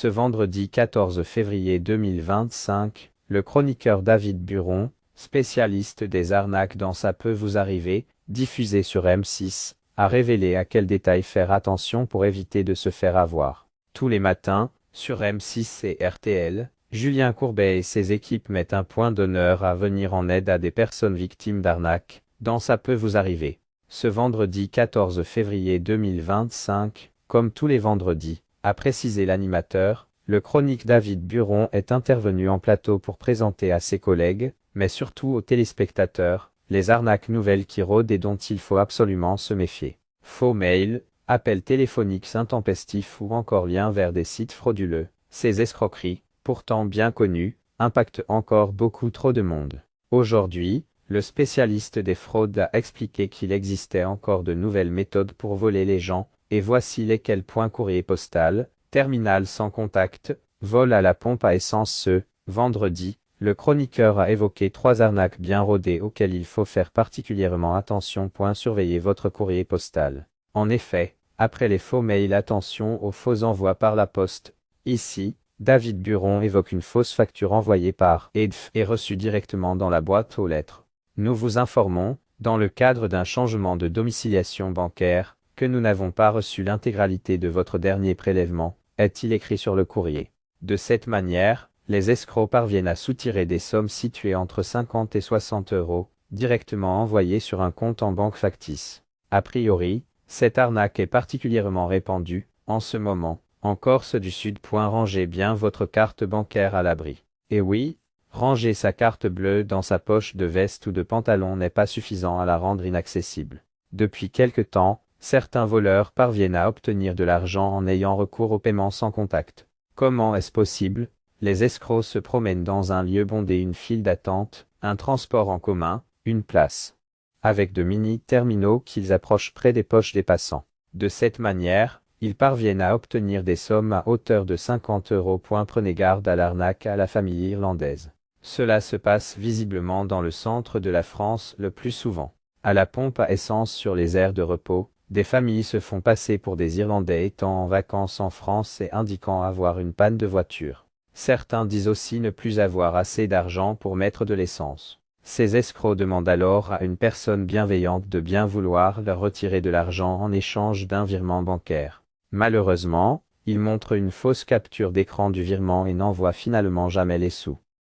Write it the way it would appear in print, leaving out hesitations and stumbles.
Ce vendredi 14 février 2025, le chroniqueur David Buron, spécialiste des arnaques dans Ça peut vous arriver, diffusé sur M6, a révélé à quels détails faire attention pour éviter de se faire avoir. Tous les matins, sur M6 et RTL, Julien Courbet et ses équipes mettent un point d'honneur à venir en aide à des personnes victimes d'arnaques, dans Ça peut vous arriver. Ce vendredi 14 février 2025, comme tous les vendredis, a précisé l'animateur, le chronique David Buron est intervenu en plateau pour présenter à ses collègues, mais surtout aux téléspectateurs, les arnaques nouvelles qui rôdent et dont il faut absolument se méfier. Faux mails, appels téléphoniques intempestifs ou encore liens vers des sites frauduleux. Ces escroqueries, pourtant bien connues, impactent encore beaucoup trop de monde. Aujourd'hui, le spécialiste des fraudes a expliqué qu'il existait encore de nouvelles méthodes pour voler les gens, et voici lesquels. Courrier postal, terminal sans contact, vol à la pompe à essence. Vendredi, le chroniqueur a évoqué 3 arnaques bien rodées auxquelles il faut faire particulièrement attention. Surveillez votre courrier postal. En effet, après les faux mails, attention aux faux envois par la poste. Ici, David Buron évoque une fausse facture envoyée par EDF et reçue directement dans la boîte aux lettres. Nous vous informons, dans le cadre d'un changement de domiciliation bancaire, que nous n'avons pas reçu l'intégralité de votre dernier prélèvement, est-il écrit sur le courrier. De cette manière, les escrocs parviennent à soutirer des sommes situées entre 50 et 60 euros, directement envoyées sur un compte en banque factice. A priori, cette arnaque est particulièrement répandue, en ce moment, en Corse du Sud. Rangez bien votre carte bancaire à l'abri. Et oui, ranger sa carte bleue dans sa poche de veste ou de pantalon n'est pas suffisant à la rendre inaccessible. Depuis quelque temps, certains voleurs parviennent à obtenir de l'argent en ayant recours au paiement sans contact. Comment est-ce possible? Les escrocs se promènent dans un lieu bondé, une file d'attente, un transport en commun, une place, avec de mini-terminaux qu'ils approchent près des poches des passants. De cette manière, ils parviennent à obtenir des sommes à hauteur de 50 euros. Prenez garde à l'arnaque à la famille irlandaise. Cela se passe visiblement dans le centre de la France le plus souvent. À la pompe à essence sur les aires de repos, des familles se font passer pour des Irlandais étant en vacances en France et indiquant avoir une panne de voiture. Certains disent aussi ne plus avoir assez d'argent pour mettre de l'essence. Ces escrocs demandent alors à une personne bienveillante de bien vouloir leur retirer de l'argent en échange d'un virement bancaire. Malheureusement, ils montrent une fausse capture d'écran du virement et n'envoient finalement jamais les sous.